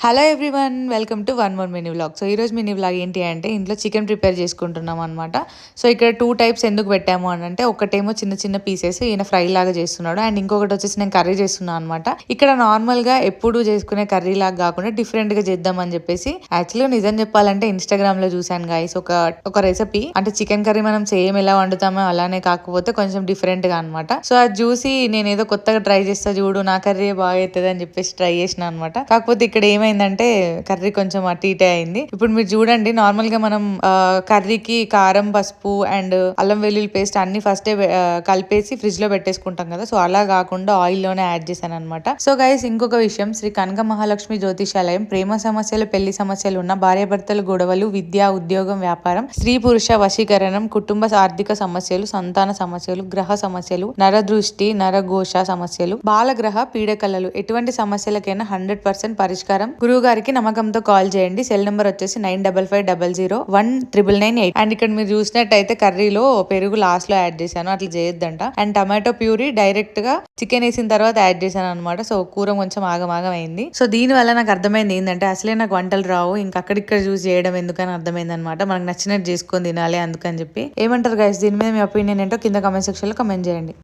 Hello everyone, welcome to one more mini vlog. So ఈరోజు mini vlog ఏంటి అంటే ఇంట్లో చికెన్ ప్రిపేర్ చేసుకుంటున్నాం అనమాట. సో ఇక్కడ 2 టైప్స్ ఎందుకు పెట్టాము అని అంటే, ఒకటేమో చిన్న చిన్న పీసెస్ ఈయన ఫ్రై లాగా చేస్తున్నాడు, అండ్ ఇంకొకటి వచ్చేసి నేను కర్రీ చేస్తున్నాను అనమాట. ఇక్కడ నార్మల్గా ఎప్పుడు చేసుకునే కర్రీ లాగా కాకుండా డిఫరెంట్గా చేద్దామని చెప్పేసి, యాక్చువల్గా నిజం చెప్పాలంటే ఇన్స్టాగ్రామ్లో చూసాను గైస్ ఒక రెసిపీ. అంటే చికెన్ కర్రీ మనం సేమ్ ఎలా వండుతామో అలానే, కాకపోతే కొంచెం డిఫరెంట్గా అనమాట. సో అది చూసి నేను ఏదో కొత్తగా ట్రై చేస్తా చూడు, నా కర్రీ బాగా అవుతుంది అని చెప్పేసి ట్రై చేసిన అనమాట. కాకపోతే ఇక్కడ ఏమైందంటే కర్రీ కొంచెం అటు ఇటే అయింది. ఇప్పుడు మీరు చూడండి, నార్మల్ గా మనం కర్రీకి కారం, పసుపు అండ్ అల్లం వెల్లుల్లి పేస్ట్ అన్ని ఫస్టే కలిపేసి ఫ్రిడ్జ్ లో పెట్టేసుకుంటాం కదా. సో అలా కాకుండా ఆయిల్ లోనే యాడ్ చేశాను అనమాట. సో గైస్, ఇంకొక విషయం, శ్రీ కనక మహాలక్ష్మి జ్యోతిషాలయం ప్రేమ సమస్యలు, పెళ్లి సమస్యలు ఉన్న భార్యాభర్తల గొడవలు, విద్య, ఉద్యోగం, వ్యాపారం, స్త్రీ పురుష వశీకరణం, కుటుంబ ఆర్థిక సమస్యలు, సంతాన సమస్యలు, గ్రహ సమస్యలు, నరదృష్టి, నరఘోష సమస్యలు, బాలగ్రహ పీడకలలు, ఎటువంటి సమస్యలకైనా 100% పరిష్కారం. గురువు గారికి నమ్మకంతో కాల్ చేయండి. సెల్ నెంబర్ వచ్చేసి 9550019998. అండ్ ఇక్కడ మీరు చూసినట్టయితే కర్రీలో పెరుగు లాస్ట్ లో యాడ్ చేశాను, అట్లా చేయొద్దంట. అండ్ టమాటో ప్యూరీ డైరెక్ట్ గా చికెన్ వేసిన తర్వాత యాడ్ చేశాను అనమాట. సో కూర కొంచెం ఆగమాగం అయింది. సో దీని వల్ల నాకు అర్థమైంది ఏంటంటే, అసలే నాకు వంటలు రావు, ఇంకా అక్కడిక్కడ చూసి చేయడం ఎందుకని అర్థమైంది అనమాట. మనకు నచ్చినట్టు చేసుకొని తినాలి అందుకని చెప్పి. ఏమంటారు గైస్, దీని మీద మీ ఒపీనియన్ ఏంటో కింద కామెంట్ సెక్షన్ లో కామెంట్ చేయండి.